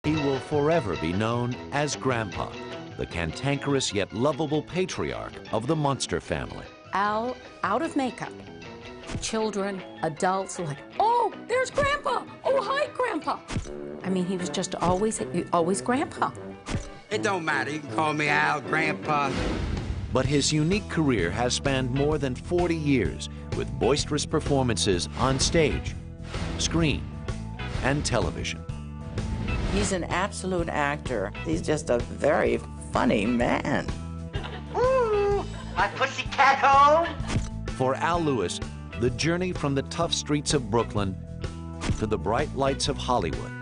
He will forever be known as Grandpa, the cantankerous yet lovable patriarch of the Munster family. Al, out of makeup, children, adults are like, oh, there's Grandpa. Oh, hi, Grandpa. I mean, he was just always Grandpa. It don't matter. You can call me Al, Grandpa. But his unique career has spanned more than 40 years with boisterous performances on stage, screen, and television. He's an absolute actor. He's just a very funny man. Ooh, my pussycat home. For Al Lewis, the journey from the tough streets of Brooklyn to the bright lights of Hollywood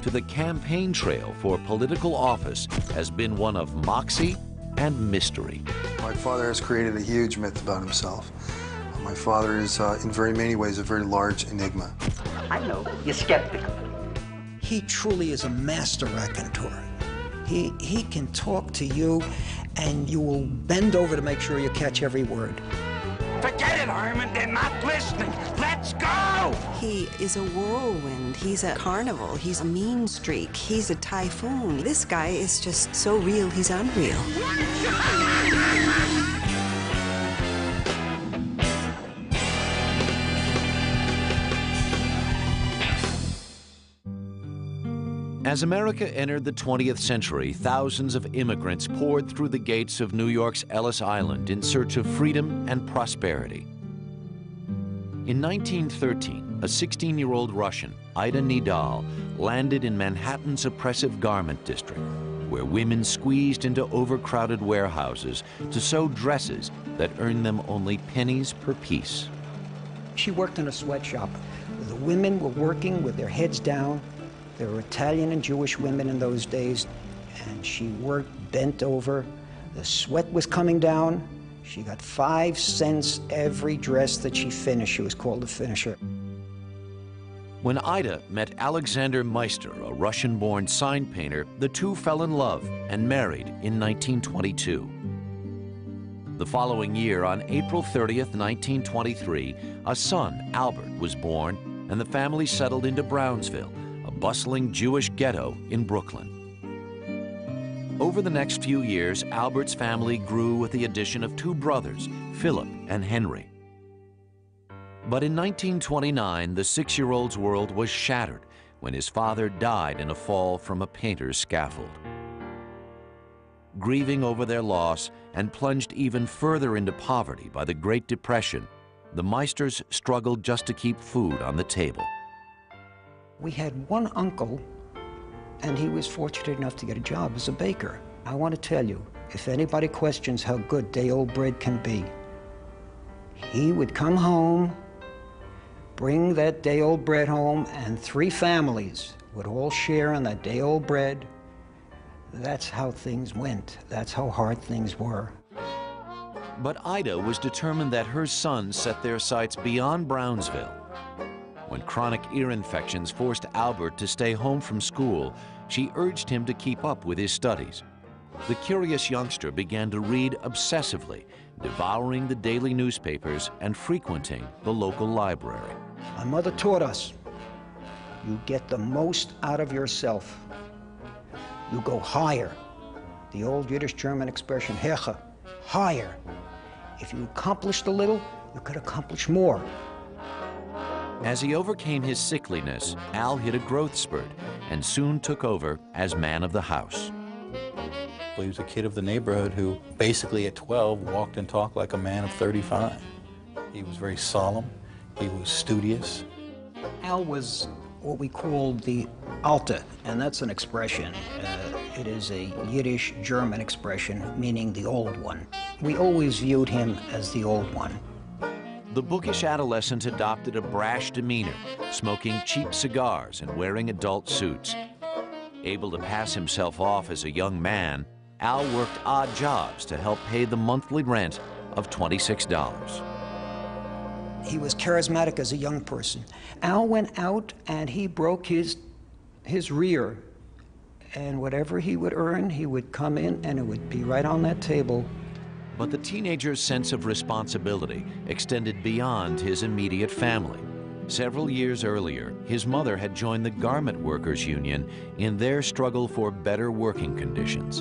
to the campaign trail for political office has been one of moxie and mystery. My father has created a huge myth about himself. My father is, in very many ways, a very large enigma. I know, you're skeptical. He truly is a master raconteur. He can talk to you, and you will bend over to make sure you catch every word. Forget it, Herman. They're not listening. Let's go! He is a whirlwind. He's a carnival. He's a mean streak. He's a typhoon. This guy is just so real, he's unreal. As America entered the 20th century, thousands of immigrants poured through the gates of New York's Ellis Island in search of freedom and prosperity. In 1913, a 16-year-old Russian, Ida Nidal, landed in Manhattan's oppressive garment district, where women squeezed into overcrowded warehouses to sew dresses that earned them only pennies per piece. She worked in a sweatshop. The women were working with their heads down. There were Italian and Jewish women in those days, and she worked bent over. The sweat was coming down. She got 5 cents every dress that she finished. She was called a finisher. When Ida met Alexander Meister, a Russian-born sign painter, the two fell in love and married in 1922. The following year, on April 30th, 1923, a son, Albert, was born, and the family settled into Brownsville, a bustling Jewish ghetto in Brooklyn. Over the next few years, Albert's family grew with the addition of 2 brothers, Philip and Henry. But in 1929, the 6-year-old's world was shattered when his father died in a fall from a painter's scaffold. Grieving over their loss and plunged even further into poverty by the Great Depression, the Meisters struggled just to keep food on the table. We had one uncle, and he was fortunate enough to get a job as a baker. I want to tell you, if anybody questions how good day-old bread can be, he would come home, bring that day-old bread home, and 3 families would all share on that day-old bread. That's how things went. That's how hard things were. But Ida was determined that her sons set their sights beyond Brownsville. When chronic ear infections forced Albert to stay home from school, she urged him to keep up with his studies. The curious youngster began to read obsessively, devouring the daily newspapers and frequenting the local library. My mother taught us, you get the most out of yourself. You go higher. The old Yiddish-German expression, Heche, higher. If you accomplished a little, you could accomplish more. As he overcame his sickliness, Al hit a growth spurt and soon took over as man of the house. He was a kid of the neighborhood who basically at 12 walked and talked like a man of 35. He was very solemn. He was studious. Al was what we called the Alte, and that's an expression. It is a Yiddish-German expression meaning the old one. We always viewed him as the old one. The bookish adolescent adopted a brash demeanor, smoking cheap cigars and wearing adult suits. Able to pass himself off as a young man, Al worked odd jobs to help pay the monthly rent of $26. He was charismatic as a young person. Al went out and he broke his rear, and whatever he would earn, he would come in and it would be right on that table. But the teenager's sense of responsibility extended beyond his immediate family. Several years earlier, his mother had joined the Garment Workers Union in their struggle for better working conditions.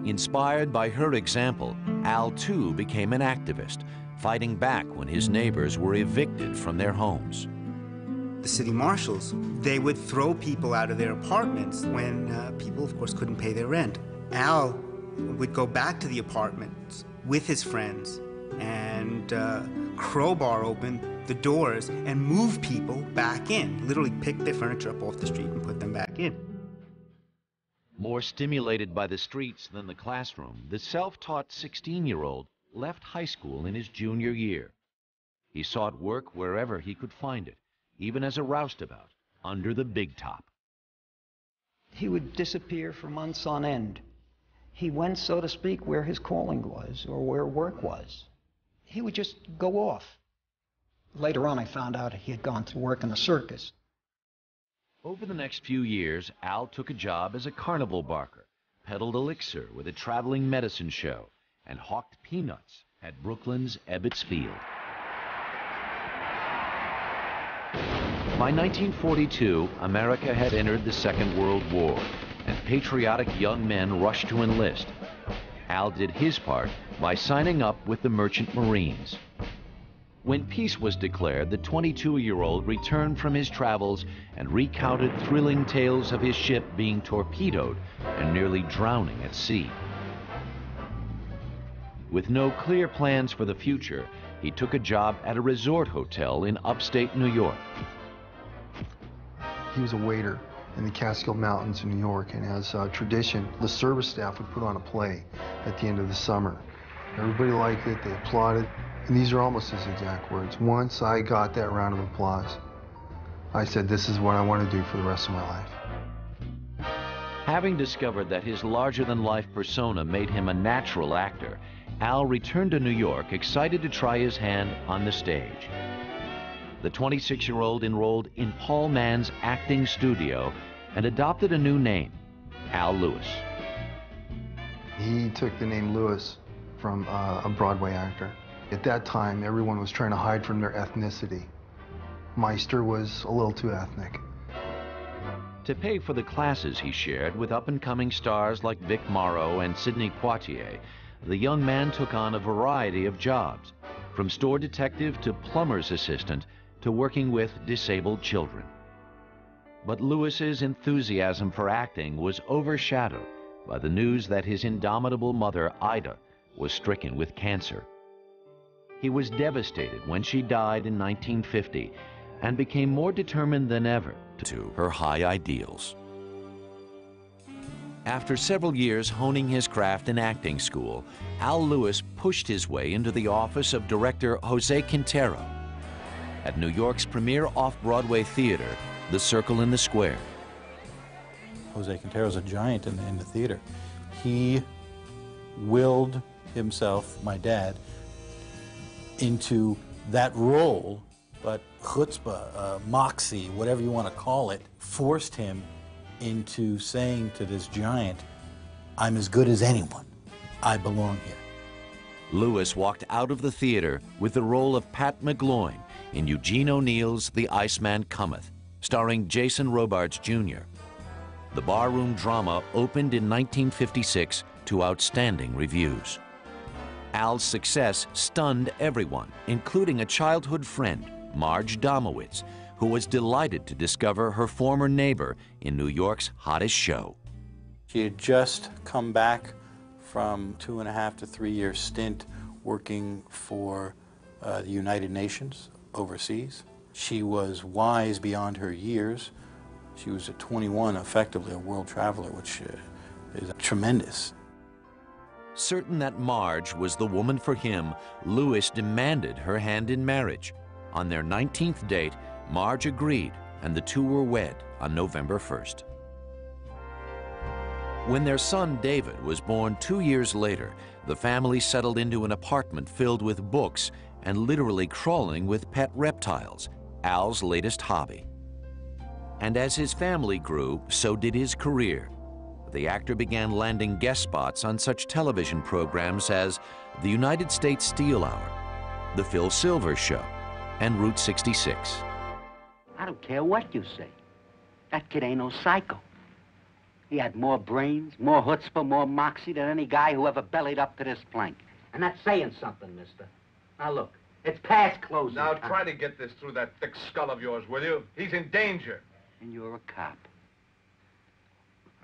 Inspired by her example, Al too became an activist, fighting back when his neighbors were evicted from their homes. The city marshals, they would throw people out of their apartments when people, of course, couldn't pay their rent. Al would go back to the apartments with his friends and crowbar open the doors and move people back in, literally pick their furniture up off the street and put them back in. More stimulated by the streets than the classroom, the self-taught 16-year-old left high school in his junior year. He sought work wherever he could find it, even as a roustabout under the big top. He would disappear for months on end. He went, so to speak, where his calling was or where work was. He would just go off. Later on, I found out he had gone to work in a circus. Over the next few years, Al took a job as a carnival barker, peddled elixir with a traveling medicine show, and hawked peanuts at Brooklyn's Ebbets Field. By 1942, America had entered the Second World War, and patriotic young men rushed to enlist. Al did his part by signing up with the Merchant Marines. When peace was declared, the 22-year-old returned from his travels and recounted thrilling tales of his ship being torpedoed and nearly drowning at sea. With no clear plans for the future, he took a job at a resort hotel in upstate New York. He was a waiter in the Catskill Mountains in New York, and as tradition, the service staff would put on a play at the end of the summer. Everybody liked it, they applauded, and these are almost his exact words. Once I got that round of applause, I said, this is what I want to do for the rest of my life. Having discovered that his larger-than-life persona made him a natural actor, Al returned to New York, excited to try his hand on the stage. The 26-year-old enrolled in Paul Mann's acting studio and adopted a new name, Al Lewis. He took the name Lewis from a Broadway actor. At that time, everyone was trying to hide from their ethnicity. Meister was a little too ethnic. To pay for the classes he shared with up-and-coming stars like Vic Morrow and Sidney Poitier, the young man took on a variety of jobs, from store detective to plumber's assistant to working with disabled children. But Lewis's enthusiasm for acting was overshadowed by the news that his indomitable mother, Ida, was stricken with cancer. He was devastated when she died in 1950 and became more determined than ever to her high ideals. After several years honing his craft in acting school, Al Lewis pushed his way into the office of director Jose Quintero at New York's premier off-Broadway theater, The Circle in the Square. Jose Quintero's a giant in the theater. He willed himself, my dad, into that role, but chutzpah, moxie, whatever you want to call it, forced him into saying to this giant, I'm as good as anyone. I belong here. Lewis walked out of the theater with the role of Pat McGloin in Eugene O'Neill's The Iceman Cometh, starring Jason Robards Jr. The barroom drama opened in 1956 to outstanding reviews. Al's success stunned everyone, including a childhood friend, Marge Domowitz, who was delighted to discover her former neighbor in New York's hottest show. She had just come back from 2.5 to 3 year stint working for the United Nations overseas. She was wise beyond her years. She was at 21, effectively a world traveler, which is tremendous. Certain that Marge was the woman for him, Lewis demanded her hand in marriage. On their 19th date, Marge agreed, and the two were wed on November 1st. When their son David was born 2 years later, the family settled into an apartment filled with books and literally crawling with pet reptiles, Al's latest hobby. And as his family grew, so did his career. The actor began landing guest spots on such television programs as the United States Steel Hour, The Phil Silvers Show, and Route 66. I don't care what you say. That kid ain't no psycho. He had more brains, more chutzpah, more moxie than any guy who ever bellied up to this plank. And that's saying something, mister. Now look, it's past closing Now time. try to get this through that thick skull of yours, will you? He's in danger. And you're a cop.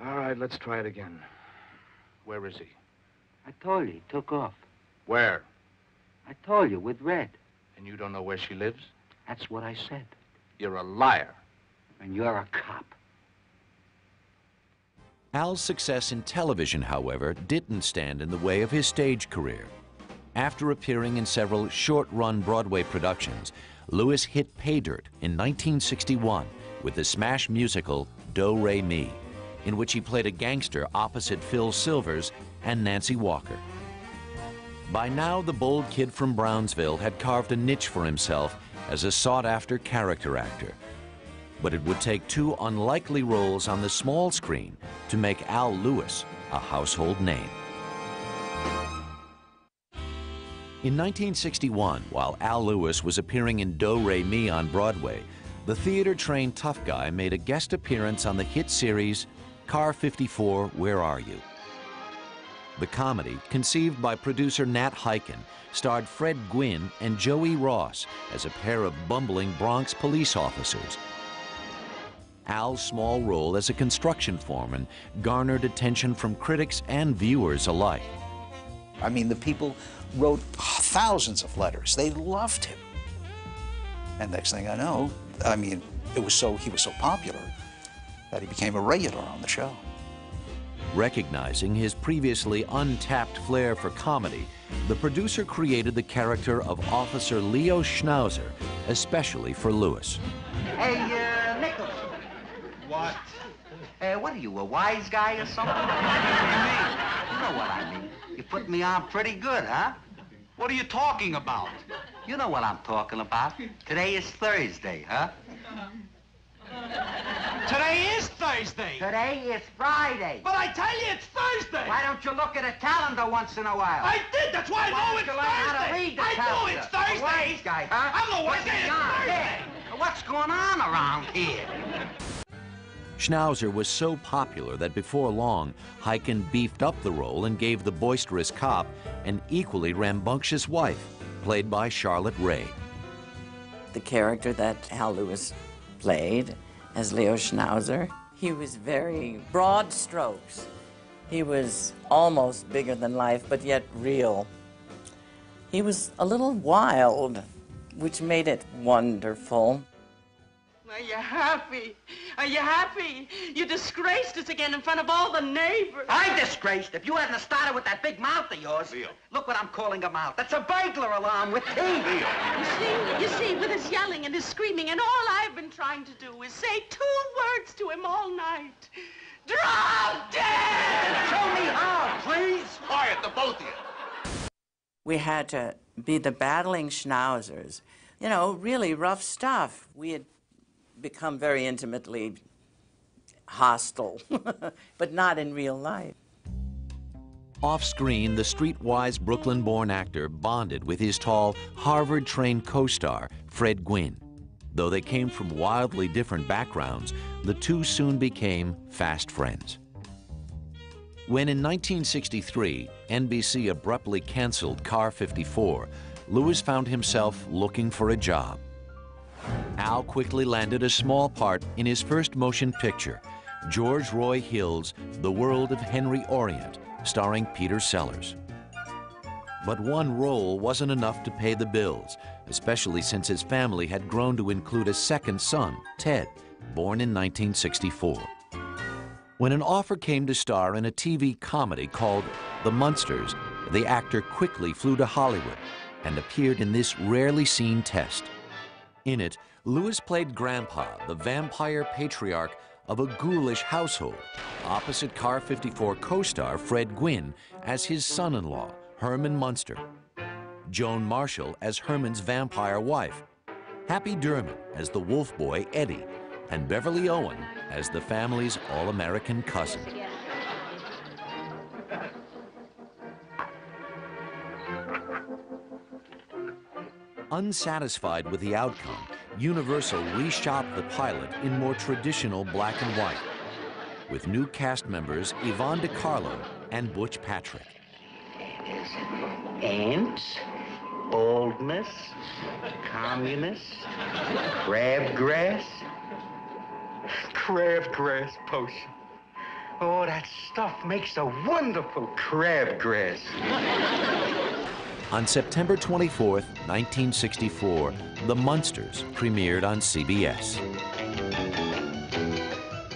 All right, let's try it again. Where is he? I told you, he took off. Where? I told you, with Red. And you don't know where she lives? That's what I said. You're a liar. And you're a cop. Al's success in television, however, didn't stand in the way of his stage career. After appearing in several short-run Broadway productions, Lewis hit pay dirt in 1961 with the smash musical Do-Re-Mi, in which he played a gangster opposite Phil Silvers and Nancy Walker. By now, the bold kid from Brownsville had carved a niche for himself as a sought-after character actor. But it would take two unlikely roles on the small screen to make Al Lewis a household name. In 1961, while Al Lewis was appearing in Do-Re-Mi on Broadway, the theater-trained tough guy made a guest appearance on the hit series Car 54, Where Are You? The comedy, conceived by producer Nat Hiken, starred Fred Gwynne and Joey Ross as a pair of bumbling Bronx police officers. Al's small role as a construction foreman garnered attention from critics and viewers alike. I mean, the people wrote thousands of letters. They loved him. And next thing I know, I mean, he was so popular that he became a regular on the show. Recognizing his previously untapped flair for comedy, the producer created the character of Officer Leo Schnauzer, especially for Lewis. Hey, Nichols. What? What are you, a wise guy or something? What do you mean? You know what I mean. You put me on pretty good, huh? What are you talking about? You know what I'm talking about. Today is Thursday, huh? Today is Thursday. Today is Friday. But I tell you, it's Thursday. Why don't you look at a calendar once in a while? I did. That's why I know it's Why don't you learn how to Thursday. read the I calendar? know it's Thursday. A wise guy, huh? I'm the wise guy. It's Thursday. What's going on around here? Schnauzer was so popular that before long, Hiken beefed up the role and gave the boisterous cop an equally rambunctious wife, played by Charlotte Rae. The character that Al Lewis played as Leo Schnauzer, he was very broad strokes. He was almost bigger than life, but yet real. He was a little wild, which made it wonderful. Are you happy? Are you happy? You disgraced us again in front of all the neighbors. I'm disgraced. If you hadn't started with that big mouth of yours. Leo. Look what I'm calling a mouth. That's a burglar alarm with teeth. You see, with his yelling and his screaming, and all I've been trying to do is say 2 words to him all night. Drop dead! Show me how, please. Quiet, the both of you. We had to be the battling Schnauzers. You know, really rough stuff. We had become very intimately hostile, but not in real life. Off-screen, the streetwise Brooklyn-born actor bonded with his tall, Harvard-trained co-star, Fred Gwynne. Though they came from wildly different backgrounds, the two soon became fast friends. When in 1963, NBC abruptly canceled Car 54, Lewis found himself looking for a job. Al quickly landed a small part in his first motion picture, George Roy Hill's The World of Henry Orient, starring Peter Sellers. But one role wasn't enough to pay the bills, especially since his family had grown to include a second son, Ted, born in 1964. When an offer came to star in a TV comedy called The Munsters, the actor quickly flew to Hollywood and appeared in this rarely seen test. In it, Lewis played Grandpa, the vampire patriarch of a ghoulish household, opposite Car 54 co-star Fred Gwynne as his son-in-law, Herman Munster, Joan Marshall as Herman's vampire wife, Happy Dermott as the wolf boy Eddie, and Beverly Owen as the family's all-American cousin. Unsatisfied with the outcome, Universal reshot the pilot in more traditional black and white, with new cast members Yvonne DiCarlo and Butch Patrick. Ants, baldness, communists, crabgrass. Crabgrass potion. Oh, that stuff makes a wonderful crabgrass. On September 24th, 1964, The Munsters premiered on CBS.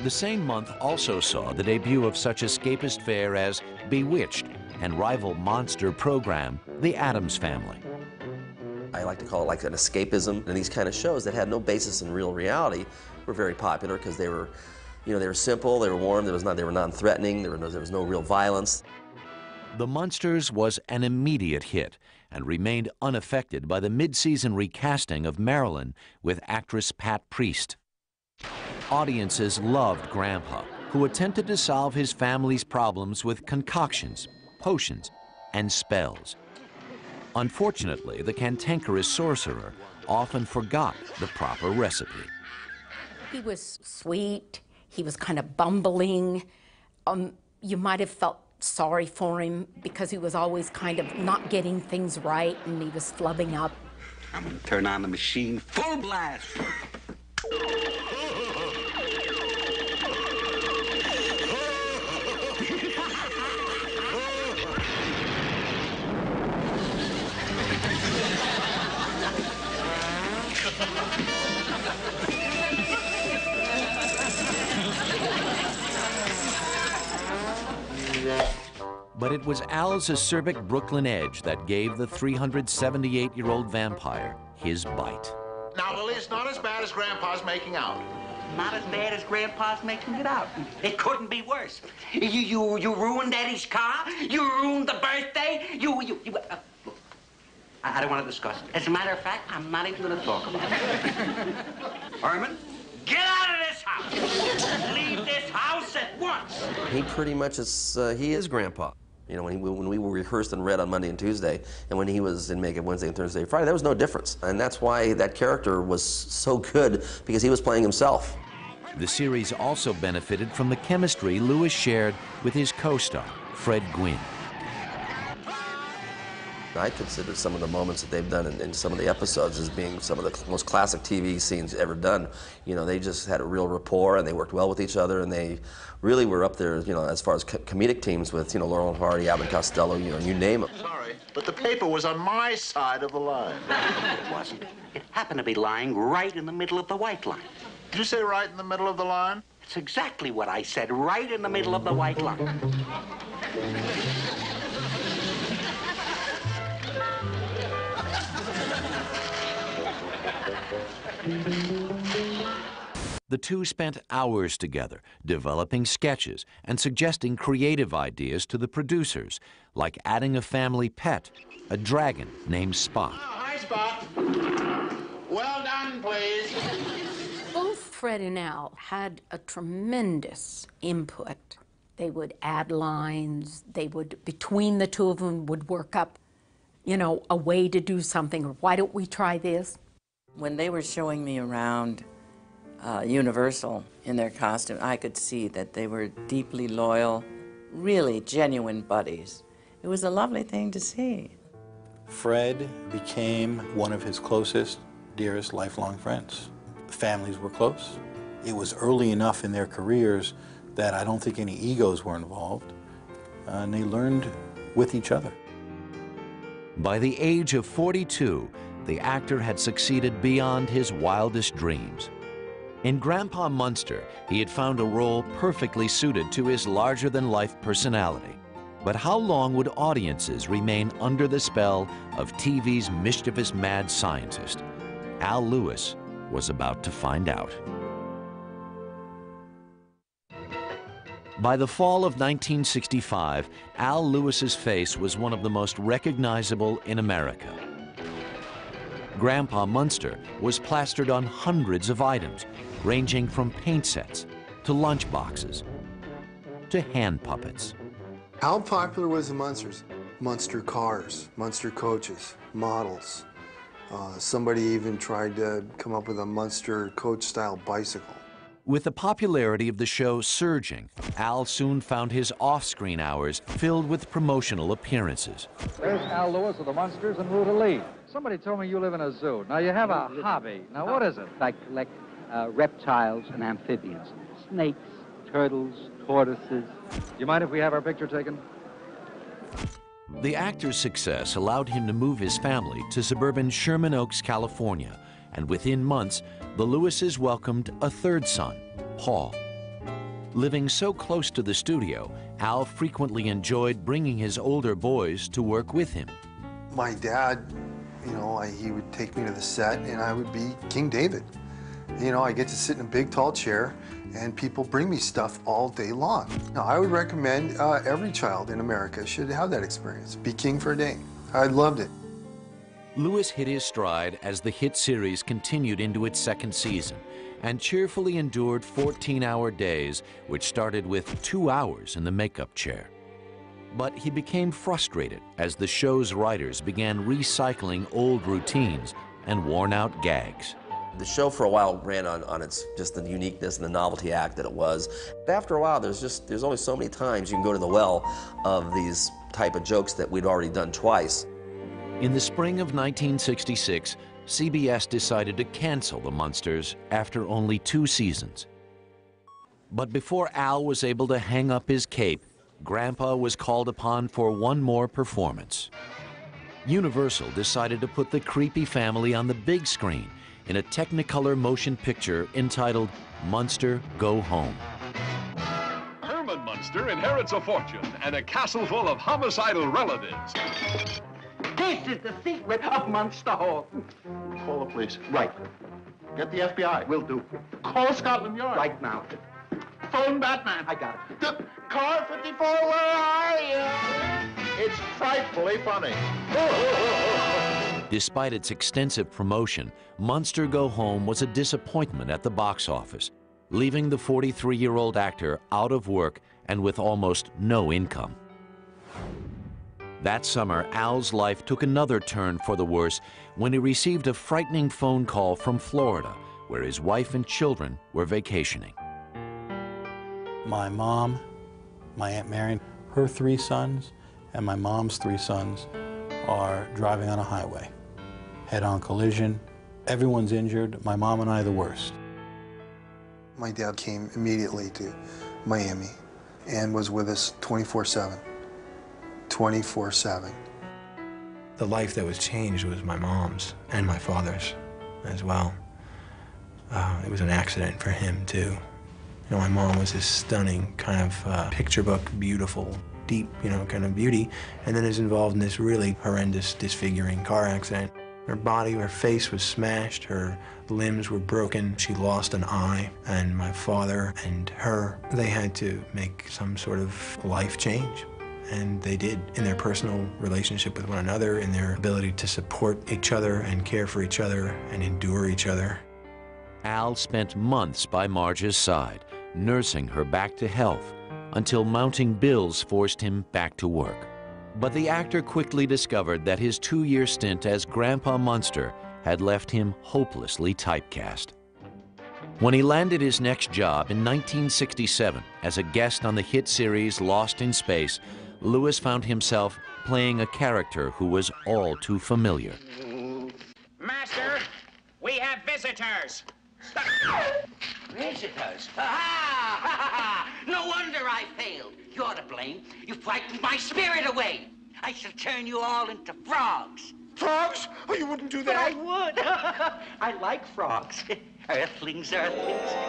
The same month also saw the debut of such escapist fare as Bewitched and rival monster program, The Addams Family. I like to call it like an escapism, and these kind of shows that had no basis in real reality were very popular because they were, you know, they were simple, they were warm, they were non-threatening, there was no real violence. The Munsters was an immediate hit and remained unaffected by the mid-season recasting of Marilyn with actress Pat Priest. Audiences loved Grandpa, who attempted to solve his family's problems with concoctions, potions, and spells. Unfortunately, the cantankerous sorcerer often forgot the proper recipe. He was sweet, he was kind of bumbling. You might have felt sorry for him because he was always kind of not getting things right and he was flubbing up. I'm gonna turn on the machine full blast. But it was Al's acerbic Brooklyn edge that gave the 378-year-old vampire his bite. Now, Lily, it's not as bad as Grandpa's making out. Not as bad as Grandpa's making it out. It couldn't be worse. You ruined Eddie's car. You ruined the birthday. Look, I don't want to discuss it. As a matter of fact, I'm not even going to talk about it. Herman, get out of this house. Leave this house at once. He pretty much is, he is Grandpa. You know, when we were rehearsed and read on Monday and Tuesday, and when he was in makeup Wednesday and Thursday and Friday, there was no difference. And that's why that character was so good, because he was playing himself. The series also benefited from the chemistry Lewis shared with his co-star, Fred Gwynne. I consider some of the moments that they've done in some of the episodes as being some of the most classic TV scenes ever done. You know, they just had a real rapport and they worked well with each other, and they really were up there, you know, as far as comedic teams with, you know, Laurel and Hardy, Abbott and Costello, you know, you name it. Sorry, but the paper was on my side of the line. It wasn't. It happened to be lying right in the middle of the white line. Did you say right in the middle of the line? It's exactly what I said, right in the middle of the white line. The two spent hours together, developing sketches and suggesting creative ideas to the producers, like adding a family pet, a dragon named Spot. Oh, hi, Spot. Well done, please. Both Fred and Al had a tremendous input. They would add lines, they would, between the two of them, would work up, you know, a way to do something, or why don't we try this? When they were showing me around Universal in their costume, I could see that they were deeply loyal, really genuine buddies. It was a lovely thing to see. Fred became one of his closest, dearest lifelong friends. Families were close. It was early enough in their careers that I don't think any egos were involved, and they learned with each other. By the age of 42, the actor had succeeded beyond his wildest dreams. In Grandpa Munster, he had found a role perfectly suited to his larger-than-life personality. But how long would audiences remain under the spell of TV's mischievous mad scientist? Al Lewis was about to find out. By the fall of 1965, Al Lewis's face was one of the most recognizable in America. Grandpa Munster was plastered on hundreds of items, ranging from paint sets to lunch boxes to hand puppets. How popular was the Munsters? Munster cars, Munster coaches, models, Somebody even tried to come up with a Munster coach-style bicycle. With the popularity of the show surging, Al soon found his off-screen hours filled with promotional appearances. There's Al Lewis of the Munsters and Rita Lee. Somebody told me you live in a zoo. Now, you have a hobby. Now, what is it? I collect reptiles and amphibians. Snakes, turtles, tortoises. Do you mind if we have our picture taken? The actor's success allowed him to move his family to suburban Sherman Oaks, California, and within months, the Lewises welcomed a third son, Paul. Living so close to the studio, Al frequently enjoyed bringing his older boys to work with him. My dad, he would take me to the set and I would be King David. I get to sit in a big, tall chair and people bring me stuff all day long. Now, I would recommend every child in America should have that experience. Be king for a day. I loved it. Lewis hit his stride as the hit series continued into its second season and cheerfully endured 14-hour days, which started with 2 hours in the makeup chair. But he became frustrated as the show's writers began recycling old routines and worn-out gags. The show for a while ran on its just the uniqueness and the novelty act that it was. After a while, there's only so many times you can go to the well of these type of jokes that we'd already done twice. In the spring of 1966, CBS decided to cancel the Munsters after only 2 seasons. But before Al was able to hang up his cape, Grandpa was called upon for one more performance. Universal decided to put the creepy family on the big screen in a Technicolor motion picture entitled Munster Go Home. Herman Munster inherits a fortune and a castle full of homicidal relatives. This is the secret of Munster Hall. Call the police. Right. Get the FBI. Will do. Call Scotland Yard. Right now. Phone Batman. I got it. The Car 54, where are you? It's frightfully funny. Despite its extensive promotion, Munster Go Home was a disappointment at the box office, leaving the 43-year-old actor out of work and with almost no income. That summer, Al's life took another turn for the worse when he received a frightening phone call from Florida, where his wife and children were vacationing. My mom, my Aunt Marion, her 3 sons, and my mom's 3 sons are driving on a highway. Head-on collision. Everyone's injured. My mom and I the worst. My dad came immediately to Miami and was with us 24/7. 24/7. The life that was changed was my mom's and my father's as well. It was an accident for him, too. My mom was this stunning, kind of picture book, beautiful, deep, kind of beauty, and then is involved in this really horrendous, disfiguring car accident. Her body, her face was smashed, her limbs were broken, she lost an eye, and my father and her, they had to make some sort of life change. And they did, in their personal relationship with one another, in their ability to support each other and care for each other and endure each other. Al spent months by Marge's side, nursing her back to health, until mounting bills forced him back to work. But the actor quickly discovered that his 2-year stint as Grandpa Munster had left him hopelessly typecast. When he landed his next job in 1967 as a guest on the hit series Lost in Space, Lewis found himself playing a character who was all too familiar. Master, we have visitors. Visitors? Ha! No wonder I failed. You're to blame. You frightened my spirit away. I shall turn you all into frogs. Frogs? Oh, you wouldn't do that. But I would. I like frogs. Earthlings.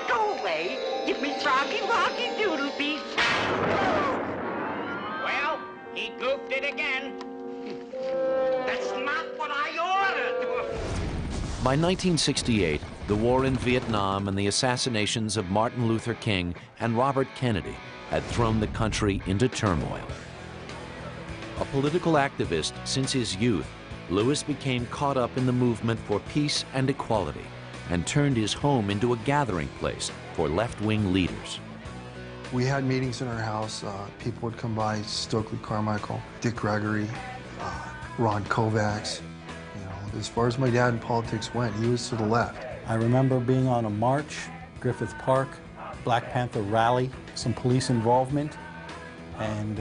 Go away. Give me froggy, woggy, doodle beef. Well, he goofed it again. That's not what I ordered. By 1968, the war in Vietnam and the assassinations of Martin Luther King and Robert Kennedy had thrown the country into turmoil. A political activist since his youth, Lewis became caught up in the movement for peace and equality and turned his home into a gathering place for left-wing leaders. We had meetings in our house. People would come by, Stokely Carmichael, Dick Gregory, Ron Kovacs, As far as my dad in politics went, he was to the left. I remember being on a march, Griffith Park, Black Panther rally, some police involvement, and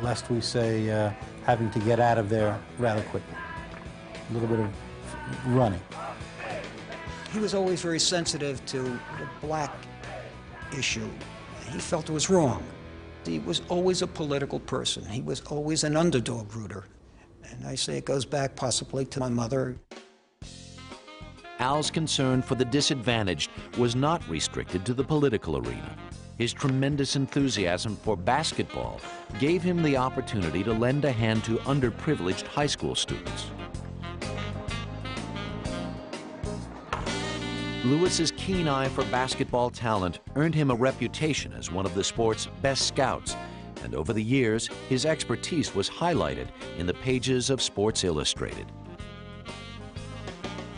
lest we say having to get out of there rather quickly. A little bit of running. He was always very sensitive to the black issue. He felt it was wrong. He was always a political person. He was always an underdog rooter. And I say it goes back possibly to my mother. Al's concern for the disadvantaged was not restricted to the political arena. His tremendous enthusiasm for basketball gave him the opportunity to lend a hand to underprivileged high school students. Lewis's keen eye for basketball talent earned him a reputation as one of the sport's best scouts, and over the years, his expertise was highlighted in the pages of Sports Illustrated.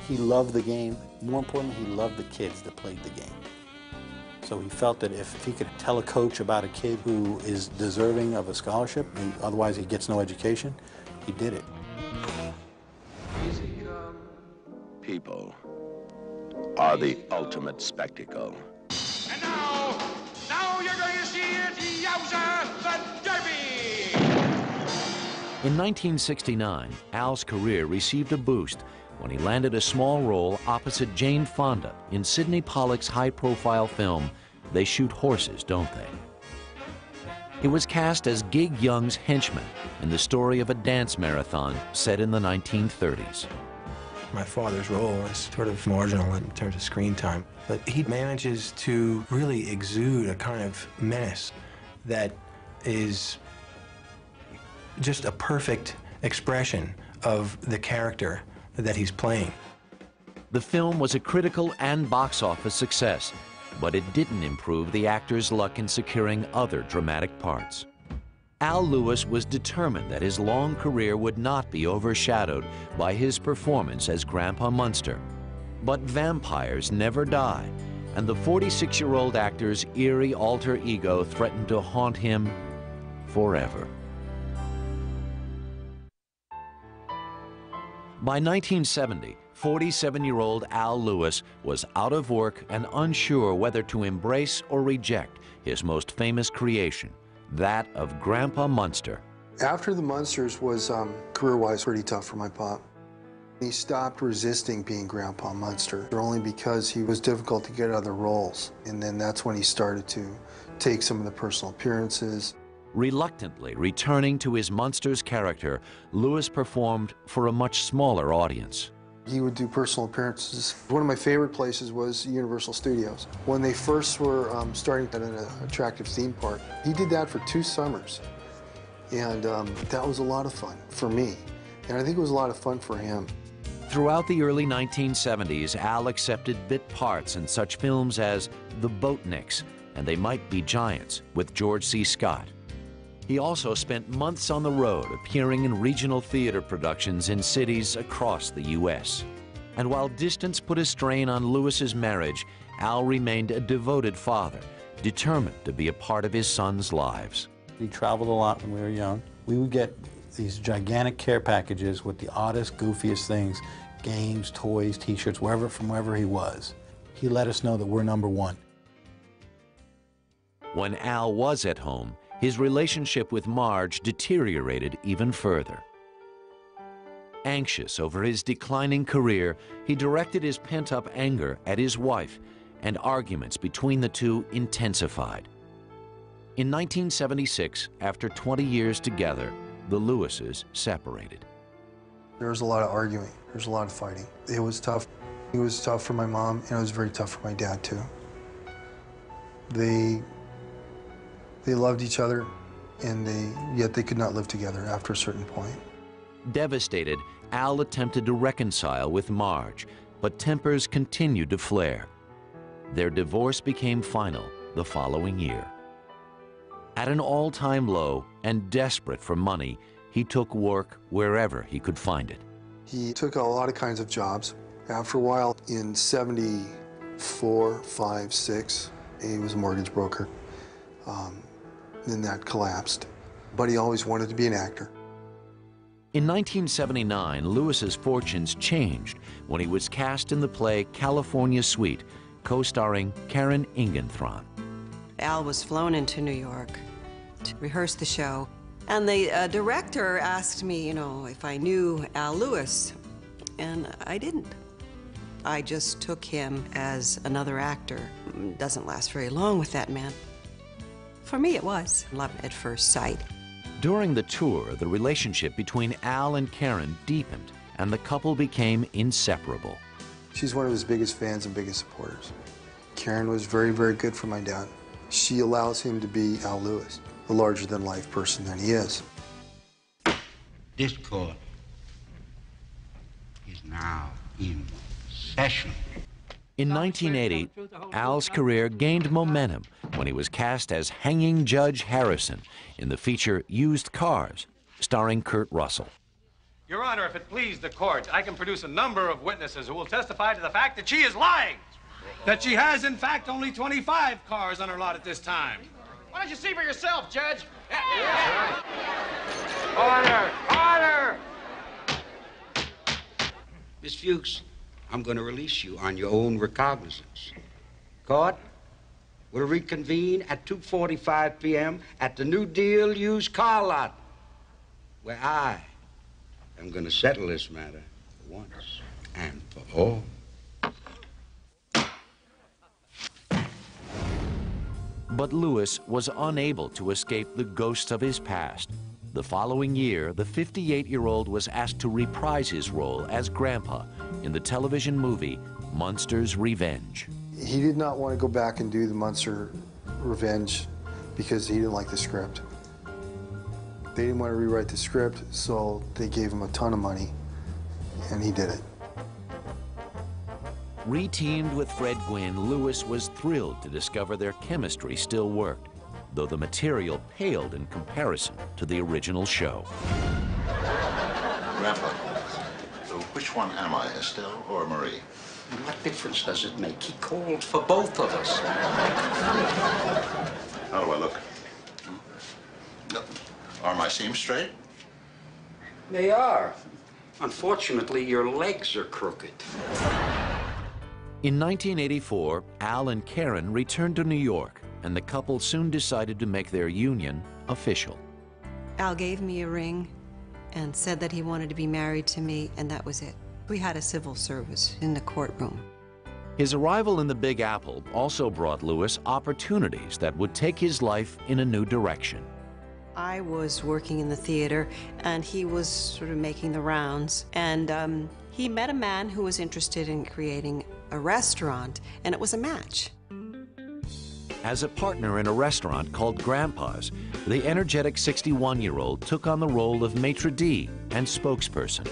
He loved the game. More importantly, he loved the kids that played the game. So he felt that if he could tell a coach about a kid who is deserving of a scholarship, and otherwise he gets no education, he did it. People are the ultimate spectacle. And now you're going to see it, yowza, the Derby! In 1969, Al's career received a boost when he landed a small role opposite Jane Fonda in Sidney Pollack's high-profile film, They Shoot Horses, Don't They? He was cast as Gig Young's henchman in the story of a dance marathon set in the 1930s. My father's role is sort of marginal in terms of screen time, but he manages to really exude a kind of menace that is just a perfect expression of the character that he's playing. The film was a critical and box office success, but it didn't improve the actor's luck in securing other dramatic parts. Al Lewis was determined that his long career would not be overshadowed by his performance as Grandpa Munster. But vampires never die, and the 46-year-old actor's eerie alter ego threatened to haunt him forever. By 1970, 47-year-old Al Lewis was out of work and unsure whether to embrace or reject his most famous creation, that of Grandpa Munster. After the Munsters was career-wise pretty tough for my pop. He stopped resisting being Grandpa Munster, only because he was difficult to get other roles. And then that's when he started to take some of the personal appearances. Reluctantly returning to his Munster's character, Lewis performed for a much smaller audience. He would do personal appearances. One of my favorite places was Universal Studios. When they first were starting at an attractive theme park, he did that for 2 summers. And that was a lot of fun for me. And I think it was a lot of fun for him. Throughout the early 1970s, Al accepted bit parts in such films as The Boatniks and They Might Be Giants with George C. Scott. He also spent months on the road appearing in regional theater productions in cities across the U.S. And while distance put a strain on Lewis's marriage, Al remained a devoted father, determined to be a part of his sons' lives. He traveled a lot when we were young. We would get these gigantic care packages with the oddest, goofiest things, games, toys, T-shirts, from wherever he was. He let us know that we're number one. When Al was at home, his relationship with Marge deteriorated even further. Anxious over his declining career, he directed his pent-up anger at his wife, and arguments between the two intensified. In 1976, after 20 years together, the Lewises separated. There was a lot of arguing. There was a lot of fighting. It was tough. It was tough for my mom, and it was very tough for my dad, too. They loved each other, and yet they could not live together after a certain point. Devastated, Al attempted to reconcile with Marge, but tempers continued to flare. Their divorce became final the following year. At an all-time low and desperate for money, he took work wherever he could find it. He took a lot of kinds of jobs. After a while, in 74, 5, 6, he was a mortgage broker. Then that collapsed. But he always wanted to be an actor. In 1979, Lewis's fortunes changed when he was cast in the play California Suite, co-starring Karen Ingenthron. Al was flown into New York to rehearse the show, and the director asked me, if I knew Al Lewis, and I didn't. I just took him as another actor. It doesn't last very long with that man. For me, it was love at first sight. During the tour, the relationship between Al and Karen deepened, and the couple became inseparable. She's one of his biggest fans and biggest supporters. Karen was very, very good for my dad. She allows him to be Al Lewis, the larger-than-life person that he is. This court is now in session. In 1980, Al's career gained momentum when he was cast as Hanging Judge Harrison in the feature Used Cars, starring Kurt Russell. Your Honor, if it please the court, I can produce a number of witnesses who will testify to the fact that she is lying. That she has, in fact, only 25 cars on her lot at this time. Why don't you see for yourself, Judge? Order! Order! Miss Fuchs, I'm going to release you on your own recognizance. Court will reconvene at 2:45 p.m. at the New Deal used car lot, where I am going to settle this matter once and for all. But Lewis was unable to escape the ghosts of his past. The following year, the 58-year-old was asked to reprise his role as Grandpa in the television movie Munster's Revenge. He did not want to go back and do the Munster Revenge because he didn't like the script. They didn't want to rewrite the script, so they gave him a ton of money, and he did it. Re-teamed with Fred Gwynne, Lewis was thrilled to discover their chemistry still worked, though the material paled in comparison to the original show. Grandpa, which one am I, Estelle or Marie? What difference does it make? He called for both of us. How do I look? Are my seams straight? They are. Unfortunately, your legs are crooked. In 1984, Al and Karen returned to New York, and the couple soon decided to make their union official. Al gave me a ring and said that he wanted to be married to me, and that was it. We had a civil service in the courtroom. His arrival in the Big Apple also brought Lewis opportunities that would take his life in a new direction. I was working in the theater, and he was sort of making the rounds, and he met a man who was interested in creating a restaurant, and it was a match. As a partner in a restaurant called Grandpa's, the energetic 61-year-old took on the role of maitre d' and spokesperson.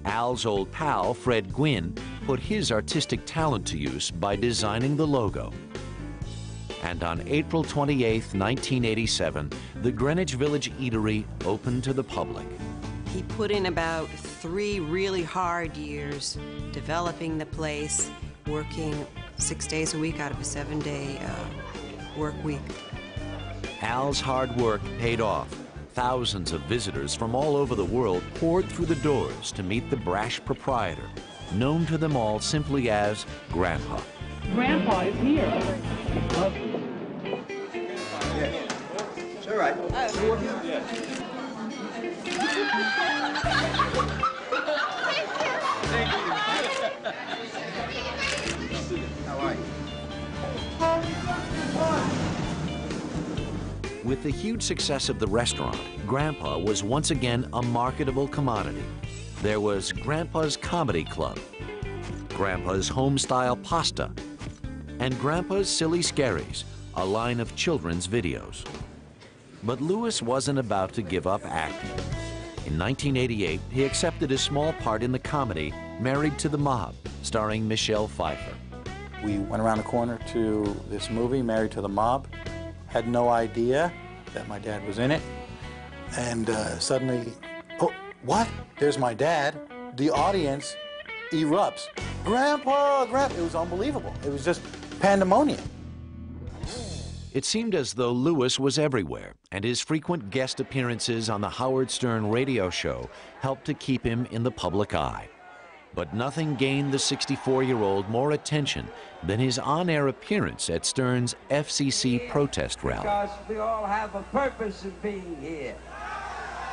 Al's old pal, Fred Gwynne, put his artistic talent to use by designing the logo. And on April 28, 1987, the Greenwich Village Eatery opened to the public. He put in about 3 really hard years developing the place, working 6 days a week out of a 7-day work week. Al's hard work paid off. Thousands of visitors from all over the world poured through the doors to meet the brash proprietor, known to them all simply as Grandpa. Grandpa is here. It's all right. How are you? With the huge success of the restaurant, Grandpa was once again a marketable commodity. There was Grandpa's Comedy Club, Grandpa's Home-Style Pasta, and Grandpa's Silly Scaries, a line of children's videos. But Lewis wasn't about to give up acting. In 1988, he accepted a small part in the comedy Married to the Mob, starring Michelle Pfeiffer. We went around the corner to this movie, Married to the Mob. Had no idea that my dad was in it. And suddenly, oh, what? There's my dad. The audience erupts. Grandpa, Grandpa. It was unbelievable. It was just pandemonium. It seemed as though Lewis was everywhere, and his frequent guest appearances on the Howard Stern radio show helped to keep him in the public eye. But nothing gained the 64-year-old more attention than his on-air appearance at Stern's FCC protest rally. Because we all have a purpose of being here.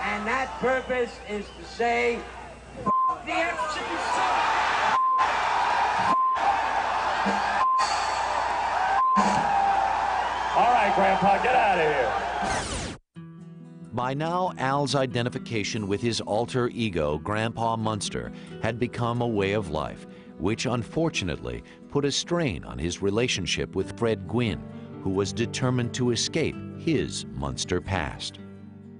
And that purpose is to say, F the FCC! All right, Grandpa, get out of here. By now, Al's identification with his alter ego, Grandpa Munster, had become a way of life, which unfortunately put a strain on his relationship with Fred Gwynne, who was determined to escape his Munster past.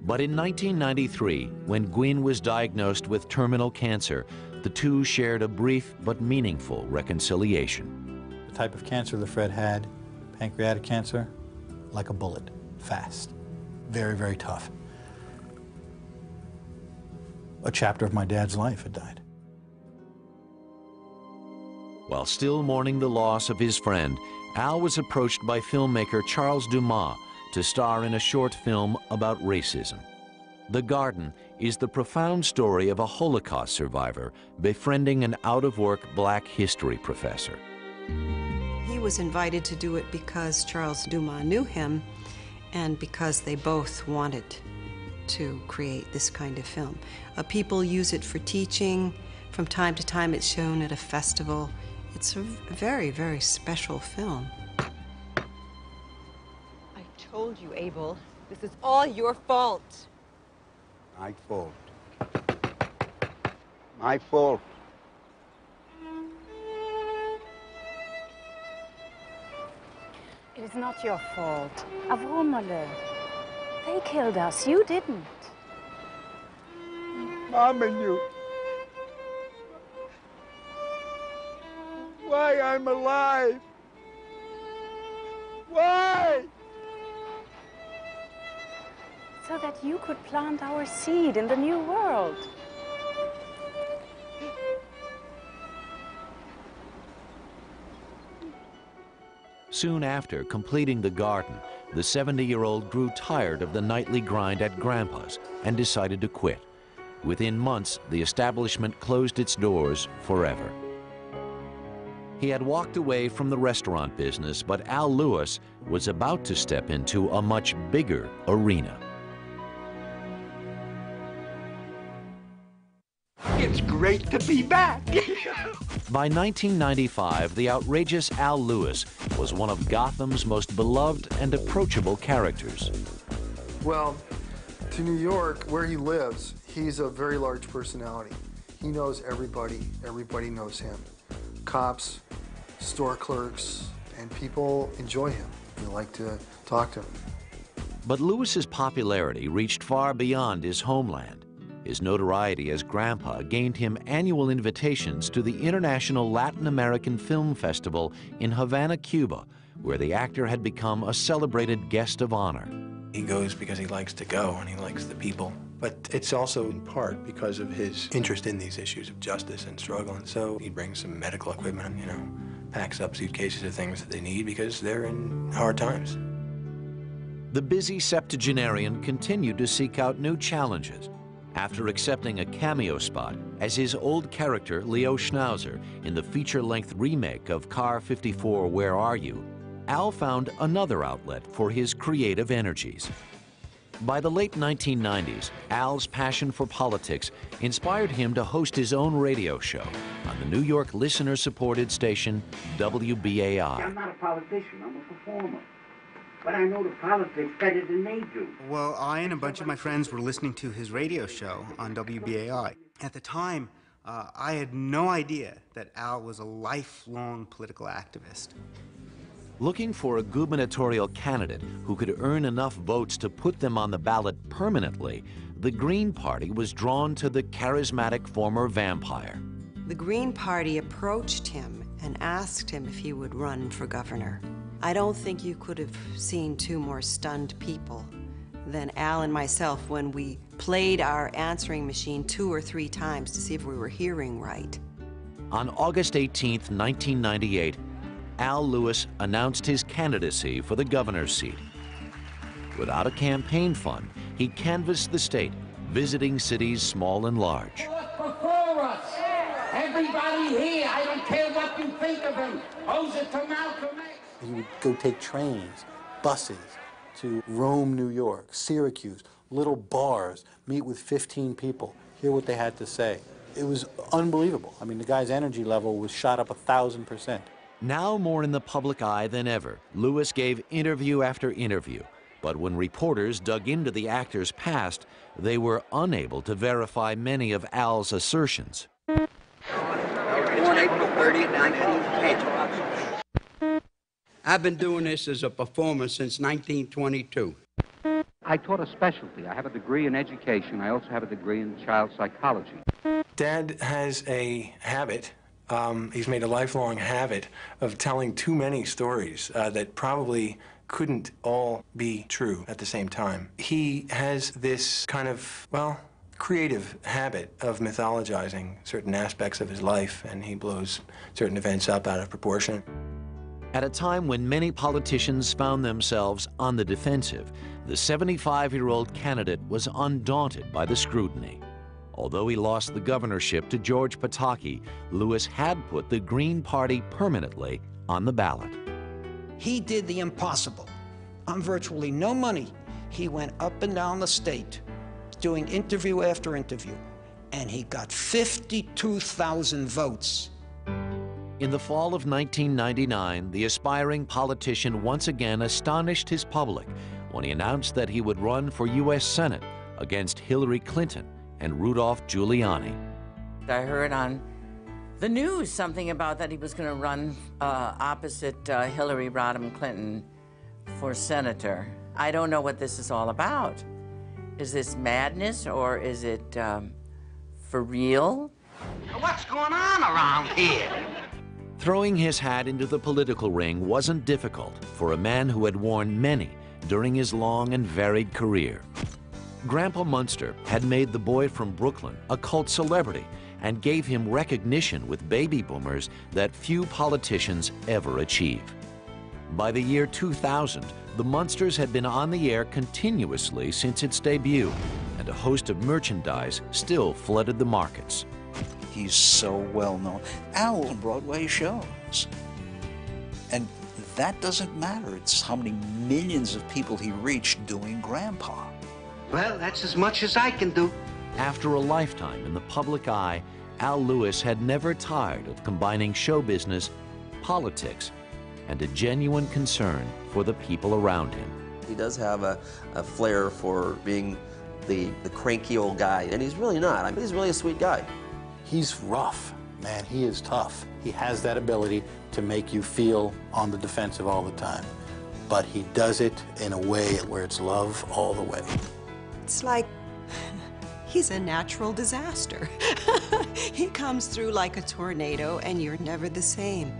But in 1993, when Gwynne was diagnosed with terminal cancer, the two shared a brief but meaningful reconciliation. The type of cancer that Fred had, pancreatic cancer, like a bullet, fast, very, very tough. A chapter of my dad's life had died. While still mourning the loss of his friend, Al was approached by filmmaker Charles Dumas to star in a short film about racism. The Garden is the profound story of a Holocaust survivor befriending an out-of-work black history professor. He was invited to do it because Charles Dumas knew him and because they both wanted to create this kind of film. People use it for teaching. From time to time it's shown at a festival. It's a very, very special film. I told you, Abel, this is all your fault. My fault. My fault. It is not your fault. Avromale. They killed us. You didn't. Mom and you. Why I'm alive? Why? So that you could plant our seed in the new world. Soon after completing The Garden, the 70-year-old grew tired of the nightly grind at Grandpa's and decided to quit. Within months, the establishment closed its doors forever. He had walked away from the restaurant business, but Al Lewis was about to step into a much bigger arena. It's great to be back. By 1995, the outrageous Al Lewis was one of Gotham's most beloved and approachable characters. Well, to New York, where he lives, he's a very large personality. He knows everybody. Everybody knows him. Cops, store clerks, and people enjoy him. They like to talk to him. But Lewis's popularity reached far beyond his homeland. His notoriety as Grandpa gained him annual invitations to the International Latin American Film Festival in Havana, Cuba, where the actor had become a celebrated guest of honor. He goes because he likes to go and he likes the people. But it's also in part because of his interest in these issues of justice and struggle. And so he brings some medical equipment, you know, packs up suitcases of things that they need because they're in hard times. The busy septuagenarian continued to seek out new challenges. After accepting a cameo spot as his old character, Leo Schnauzer, in the feature-length remake of Car 54, Where Are You?, Al found another outlet for his creative energies. By the late 1990s, Al's passion for politics inspired him to host his own radio show on the New York listener-supported station WBAI. I'm not a politician, I'm a performer. But I know the politics better than they do. Well, I and a bunch of my friends were listening to his radio show on WBAI. At the time, I had no idea that Al was a lifelong political activist. Looking for a gubernatorial candidate who could earn enough votes to put them on the ballot permanently, the Green Party was drawn to the charismatic former vampire. The Green Party approached him and asked him if he would run for governor. I don't think you could have seen two more stunned people than Al and myself when we played our answering machine 2 or 3 times to see if we were hearing right. On August 18, 1998, Al Lewis announced his candidacy for the governor's seat. Without a campaign fund, he canvassed the state, visiting cities small and large. Before us, everybody here, I don't care what you think of him, owes it to Malcolm X. He would go take trains, buses to Rome, New York, Syracuse, little bars, meet with 15 people, hear what they had to say. It was unbelievable. I mean, the guy's energy level was shot up 1,000%. Now more in the public eye than ever, Lewis gave interview after interview. But when reporters dug into the actor's past, they were unable to verify many of Al's assertions. Born April 30, 1910. I've been doing this as a performer since 1922. I taught a specialty. I have a degree in education. I also have a degree in child psychology. Dad has a habit, he's made a lifelong habit of telling too many stories that probably couldn't all be true at the same time. He has this kind of, well, creative habit of mythologizing certain aspects of his life, and he blows certain events up out of proportion. At a time when many politicians found themselves on the defensive, the 75-year-old candidate was undaunted by the scrutiny. Although he lost the governorship to George Pataki, Lewis had put the Green Party permanently on the ballot. He did the impossible. On virtually no money, he went up and down the state, doing interview after interview, and he got 52,000 votes. In the fall of 1999, the aspiring politician once again astonished his public when he announced that he would run for U.S. Senate against Hillary Clinton and Rudolph Giuliani. I heard on the news something about that he was going to run opposite Hillary Rodham Clinton for senator. I don't know what this is all about. Is this madness or is it for real? What's going on around here? Throwing his hat into the political ring wasn't difficult for a man who had worn many during his long and varied career. Grandpa Munster had made the boy from Brooklyn a cult celebrity and gave him recognition with baby boomers that few politicians ever achieve. By the year 2000, the Munsters had been on the air continuously since its debut, and a host of merchandise still flooded the markets. He's so well known. Al on Broadway shows. And that doesn't matter. It's how many millions of people he reached doing Grandpa. Well, that's as much as I can do. After a lifetime in the public eye, Al Lewis had never tired of combining show business, politics, and a genuine concern for the people around him. He does have a flair for being the cranky old guy, and he's really not. I mean, he's really a sweet guy. He's rough, man. He is tough. He has that ability to make you feel on the defensive all the time. But he does it in a way where it's love all the way. It's like he's a natural disaster. He comes through like a tornado and you're never the same.